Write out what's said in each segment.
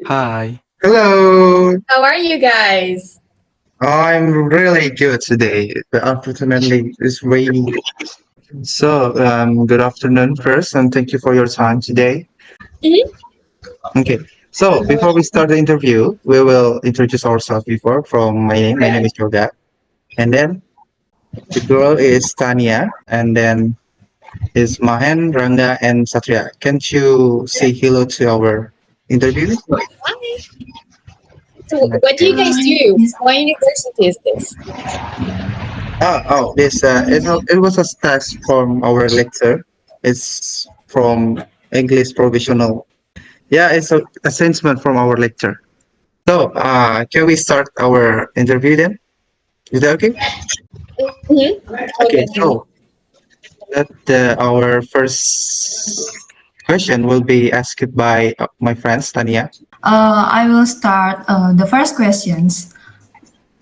Hi. Hello. How are you guys? I'm really good today, but unfortunately it's raining. So, good afternoon first, and thank you for your time today. Mhm. Okay. So, before we start the interview, we will introduce ourselves before. From my name, is Yoga, and then the girl is Tania, and then is Mahen, Ranga, and Satria. Can't you say hello to our interview? Hi. So, what do Okay. you guys do? What university is this? This it was a test from our lecture. It's from English provisional. Yeah, it's a assessment from our lecture. So, can we start our interview then? Is that okay? Okay. Okay. So, our first question will be asked by my friends Tania. I will start the first questions.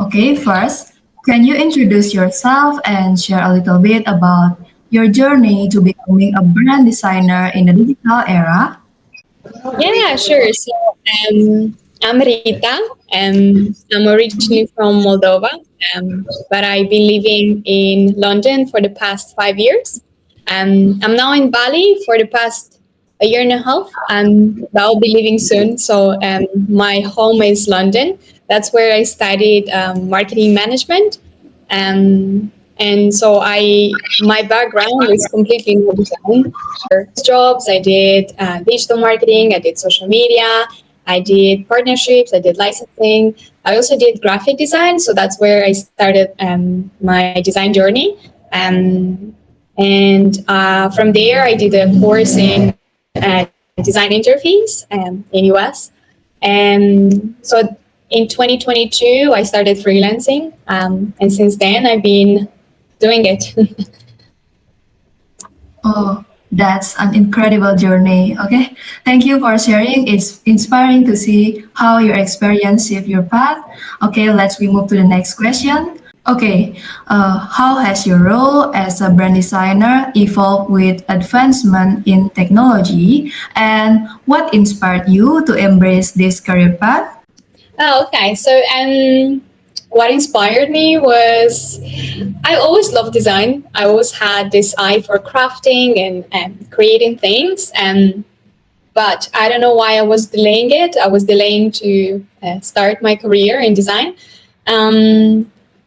Okay, first, can you introduce yourself and share a little bit about your journey to becoming a brand designer in the digital era? Yeah, sure. So, I'm Rita. I'm originally from Moldova, but I've been living in London for the past 5 years. I'm now in Bali for the past a year and a half, but I'll be leaving soon. So, my home is London. That's where I studied marketing management. And so my background is completely in design. Jobs, I did digital marketing, I did social media, I did partnerships, I did licensing. I also did graphic design, so that's where I started my design journey. Um, and from there, I did a course in design interface in US. And so in 2022, I started freelancing, and since then, I've been doing it. Oh, that's an incredible journey. Okay, thank you for sharing. It's inspiring to see how your experience shaped your path. Okay, let's we move to the next question. Okay, how has your role as a brand designer evolved with advancement in technology, and what inspired you to embrace this career path? Oh, okay. So, what inspired me was I always loved design. I always had this eye for crafting and creating things. But I don't know why I was delaying it. I was delaying to start my career in design.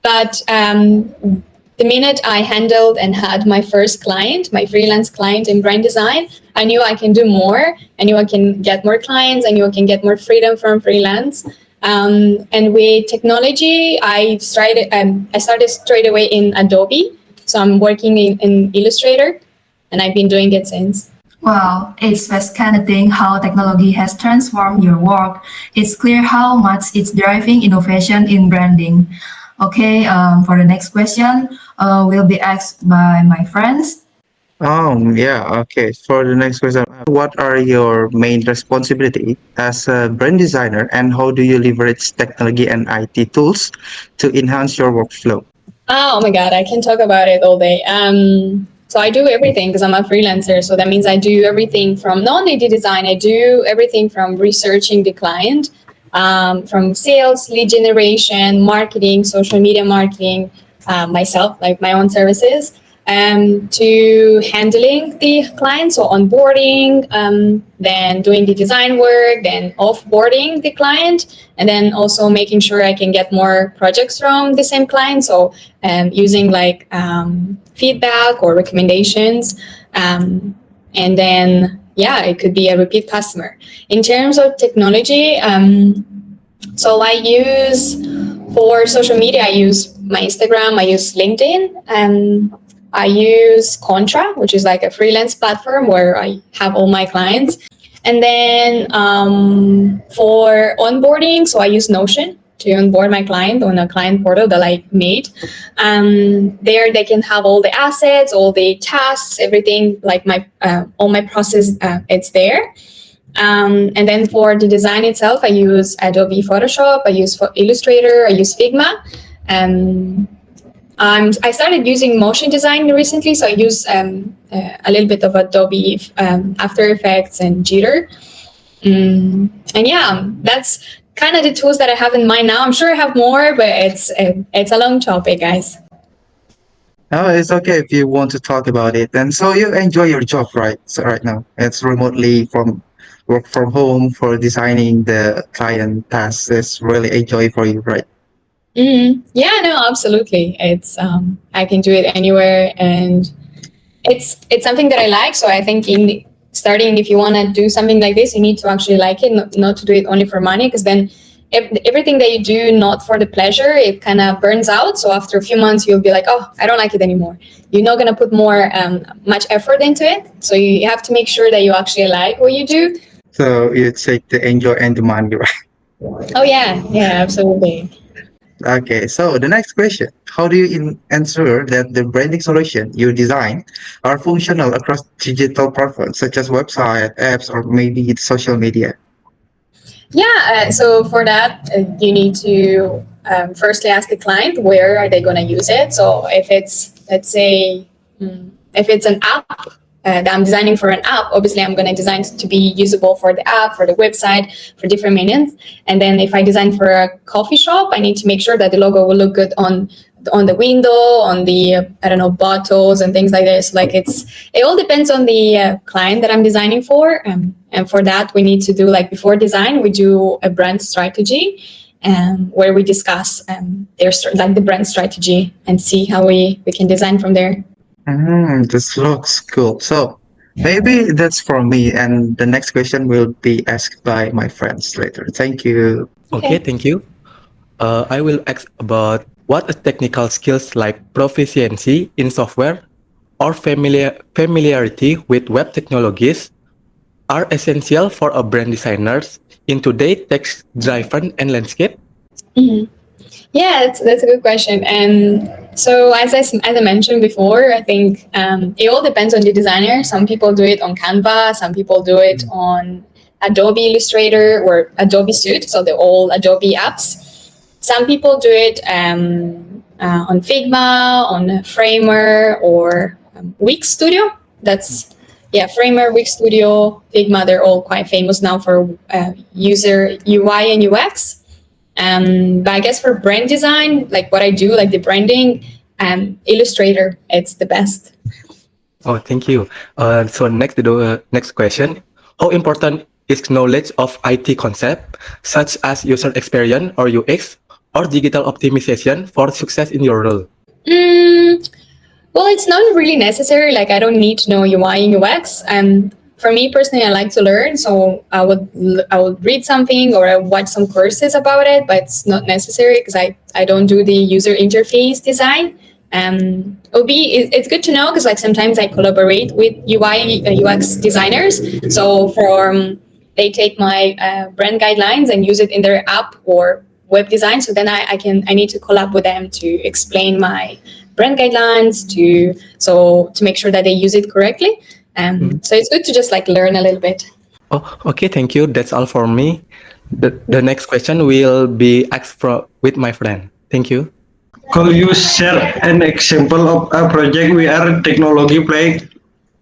But the minute I handled and had my first client, my freelance client in brand design, I knew I can do more. I knew I can get more clients. I knew I can get more freedom from freelance. And with technology, I started straight away in Adobe. So I'm working in Illustrator, and I've been doing it since. Wow, it's fascinating how technology has transformed your work. It's clear how much it's driving innovation in branding. Okay, for the next question, will be asked by my friends. Yeah, okay. For the next question, what are your main responsibility as a brand designer, and how do you leverage technology and IT tools to enhance your workflow? Oh my God, I can talk about it all day. So I do everything because I'm a freelancer. So that means I do everything from not only the design, I do everything from researching the client, from sales, lead generation, marketing, social media marketing, myself, like my own services, to handling the client, so onboarding, then doing the design work, then offboarding the client, and then also making sure I can get more projects from the same client. So using like feedback or recommendations, and then yeah, it could be a repeat customer. In terms of technology, so I use for social media, I use my Instagram, I use LinkedIn, and I use Contra, which is like a freelance platform where I have all my clients. And then for onboarding, so I use Notion to onboard my client on a client portal that I made. There they can have all the assets, all the tasks, everything like my all my process. It's there. And then for the design itself, I use Adobe Photoshop, I use Illustrator, I use Figma. Um, I started using motion design recently, so I use a little bit of Adobe After Effects and Jitter. And yeah, that's kind of the tools that I have in mind now. I'm sure I have more, but it's a long topic, guys. No, it's okay if you want to talk about it. And so you enjoy your job, right? So right now it's remotely from work from home for designing the client tasks. It's really enjoy for you, right? Yeah, no, absolutely. It's I can do it anywhere, and it's something that I like. So I think in starting, if you want to do something like this, you need to actually like it, not to do it only for money, because then everything that you do not for the pleasure, it kind of burns out. So after a few months, you'll be like, oh, I don't like it anymore. You're not gonna put more much effort into it. So you have to make sure that you actually like what you do. So you take the enjoy and the money, right? Oh yeah, absolutely. Okay, so the next question: how do you ensure that the branding solution you design are functional across digital platforms such as website, apps, or maybe social media? Yeah, so for that, you need to firstly ask the client where are they going to use it. So if it's, let's say, if it's an app that I'm designing for an app, obviously I'm going to design to be usable for the app, for the website, for different mediums. And then if I design for a coffee shop, I need to make sure that the logo will look good on the window, on the I don't know, bottles and things like this. Like it all depends on the client that I'm designing for, and for that we need to do, like, before design we do a brand strategy, where we discuss like the brand strategy and see how we can design from there. This looks cool. So maybe that's for me, and the next question will be asked by my friends later. Thank you. Okay, Okay. thank you. I will ask about what technical skills like proficiency in software or familiarity with web technologies are essential for a brand designers in today's tech-driven and landscape. Yeah, that's a good question. And so, as I mentioned before, I think it all depends on the designer. Some people do it on Canva, some people do it on Adobe Illustrator or Adobe Suite, so the all Adobe apps. Some people do it on Figma, on Framer, or Wix Studio. That's Framer, Wix Studio, Figma. They're all quite famous now for user UI and UX. But I guess for brand design, like what I do, like the branding, Illustrator, it's the best. Oh, thank you. So next question: how important is knowledge of IT concept such as user experience or UX or digital optimization for success in your role? Well, it's not really necessary. Like, I don't need to know UI and UX. For me personally, I like to learn, so I would read something or I watch some courses about it, but it's not necessary because I don't do the user interface design. It's good to know because, like, sometimes I collaborate with UI UX designers. So they take my brand guidelines and use it in their app or web design. So then I need to collab with them to explain my brand guidelines to make sure that they use it correctly. So it's good to just like learn a little bit. Oh, okay, thank you. That's all for me. The next question will be asked with my friend. Thank you. Could you share an example of a project where technology played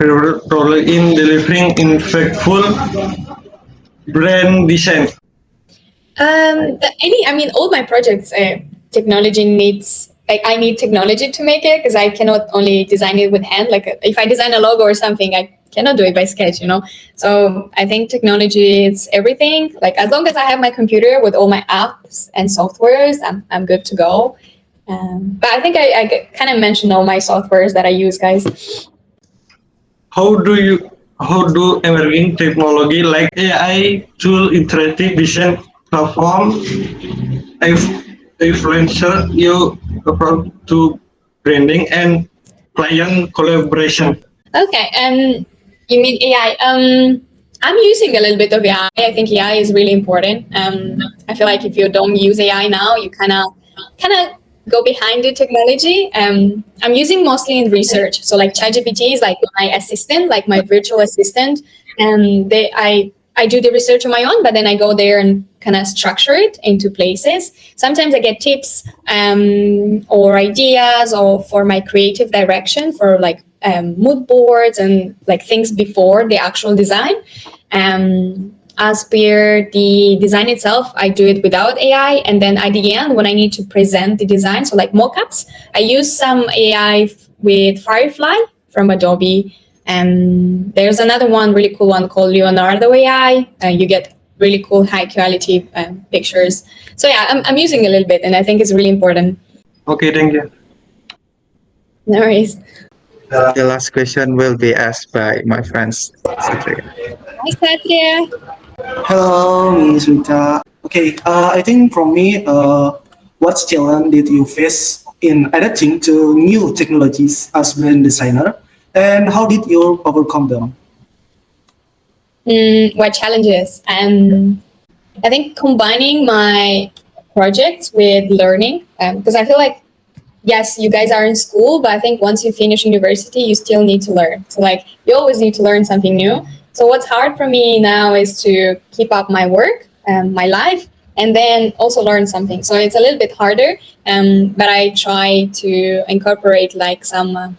a role in delivering impactful brand design? All my projects, technology needs, like, I need technology to make it because I cannot only design it with hand. Like, if I design a logo or something, I cannot do it by sketch, So I think technology is everything. Like, as long as I have my computer with all my apps and softwares, I'm good to go. But I think I kind of mentioned all my softwares that I use, guys. How do emerging technology like AI tool interactive design platform influencer your approach to branding and client collaboration? Okay, you mean AI? I'm using a little bit of AI. I think AI is really important. I feel like if you don't use AI now, you kind of go behind the technology. I'm using mostly in research. So like ChatGPT is like my assistant, like my virtual assistant, and I do the research on my own, but then I go there and kind of structure it into places. Sometimes I get tips or ideas or for my creative direction for mood boards and like things before the actual design. as per the design itself, I do it without AI. And then at the end, when I need to present the design, so like mockups, I use some AI with Firefly from Adobe. And there's another one, really cool one called Leonardo AI. You get really cool, high quality pictures. So yeah, I'm using a little bit, and I think it's really important. Okay, thank you. No worries. The last question will be asked by my friends, Satria. Hi, Satya. Hello, Miss Rita. Okay, I think from me, what challenge did you face in adapting to new technologies as brand designer, and how did you overcome them? What challenges? I think combining my projects with learning, because I feel like yes, you guys are in school, but I think once you finish university, you still need to learn. So like you always need to learn something new. So what's hard for me now is to keep up my work and my life, and then also learn something. So it's a little bit harder, but I try to incorporate like some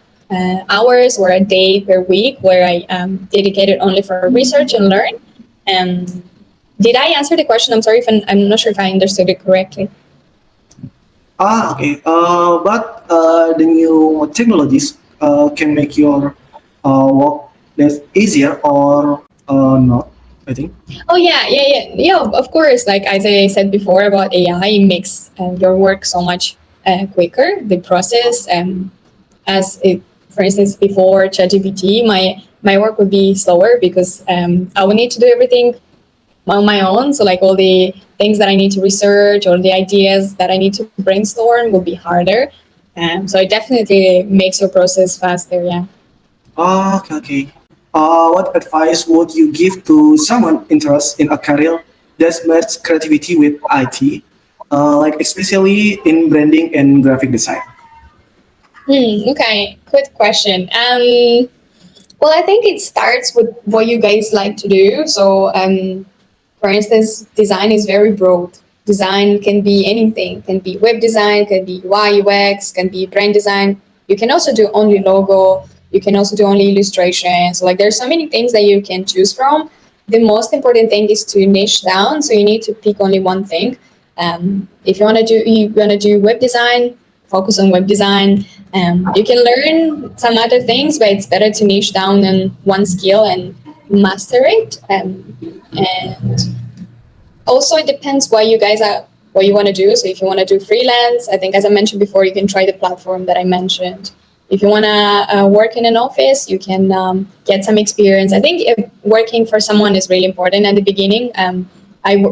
hours or a day per week where I dedicate it only for research and learn. And did I answer the question? I'm sorry if I'm not sure if I understood it correctly. Okay. But the new technologies can make your work less easier or not. I think. Oh yeah. Of course, like as I said before about AI, it makes your work so much quicker. The process, as it, for instance, before ChatGPT, my work would be slower because I would need to do everything on my own. So like all the things that I need to research or the ideas that I need to brainstorm will be harder. So it definitely makes your process faster. Yeah. Okay. Okay. What advice would you give to someone interested in a career that merges creativity with IT, like especially in branding and graphic design? Okay. Good question. Well, I think it starts with what you guys like to do. So, for instance, design is very broad. Design can be anything. Can be web design, can be UI UX, can be brand design. You can also do only logo. You can also do only illustration. So like there's so many things that you can choose from. The most important thing is to niche down. So you need to pick only one thing. If you want to do web design, focus on web design. You can learn some other things, but it's better to niche down on one skill and master it. And also it depends what you want to do. So if you want to do freelance, I think as I mentioned before, you can try the platform that I mentioned. If you want to work in an office, you can get some experience. I think if working for someone is really important at the beginning.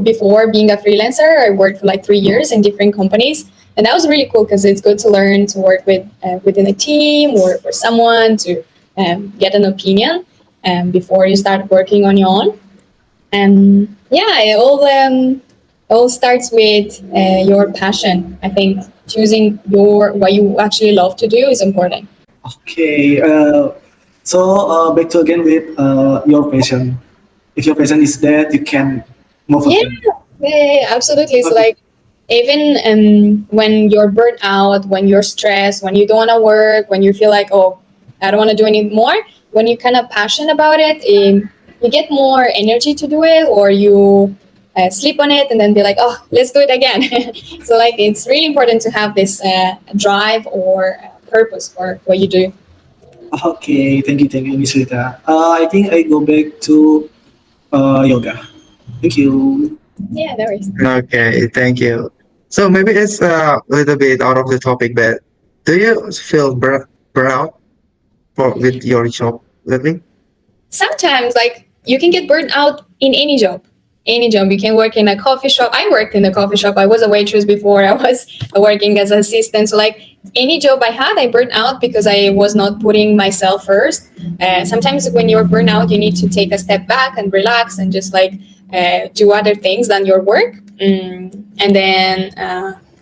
Before being a freelancer, I worked for like 3 years in different companies, and that was really cool because it's good to learn to work with within a team or for someone to get an opinion before you start working on your own. And yeah, it all starts with your passion. I think choosing what you actually love to do is important. Okay. So back to again with your passion. If your passion is that, you can move Yeah, again. absolutely. So Okay. like even when you're burnt out, when you're stressed, when you don't want to work, when you feel like, oh, I don't want to do anymore, when you're kind of passionate about it, you get more energy to do it, or you sleep on it and then be like, oh, let's do it again. So like it's really important to have this drive or purpose for what you do. Okay. Thank you, Miss Rita. I think I go back to yoga. Thank you. Yeah, there is. Okay, thank you. So maybe it's a little bit out of the topic, but do you feel burnout with your job lately? Sometimes like you can get burned out in any job. You can work in a coffee shop. I worked in a coffee shop. I was a waitress before. I was working as an assistant. So like any job I had, I burned out because I was not putting myself first. Sometimes when you're burnt out, you need to take a step back and relax and just like do other things than your work. And then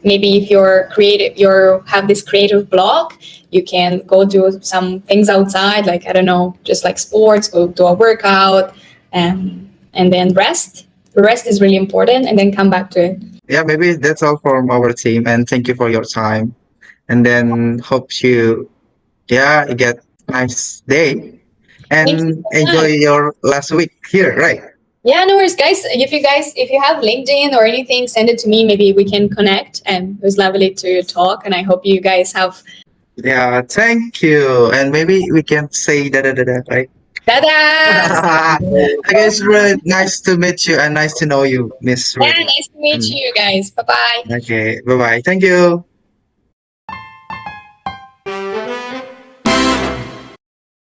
maybe if you're creative, you have this creative block, you can go do some things outside, like I don't know, just like sports, go do a workout, and then rest. The rest is really important, and then come back to it. Yeah, maybe that's all from our team, and thank you for your time. And then hope you, yeah, you get nice day Thank you and so enjoy much. your last week here, right? Yeah, no worries, guys. If you have LinkedIn or anything, send it to me. Maybe we can connect. And it was lovely to talk. And I hope you guys have. Yeah, thank you. And maybe we can say da da da da, right? Tada! Okay, it's really nice to meet you and nice to know you, Miss Yeah, Rudy. nice to meet Mm, you guys. Bye bye. okay, bye bye. Thank you.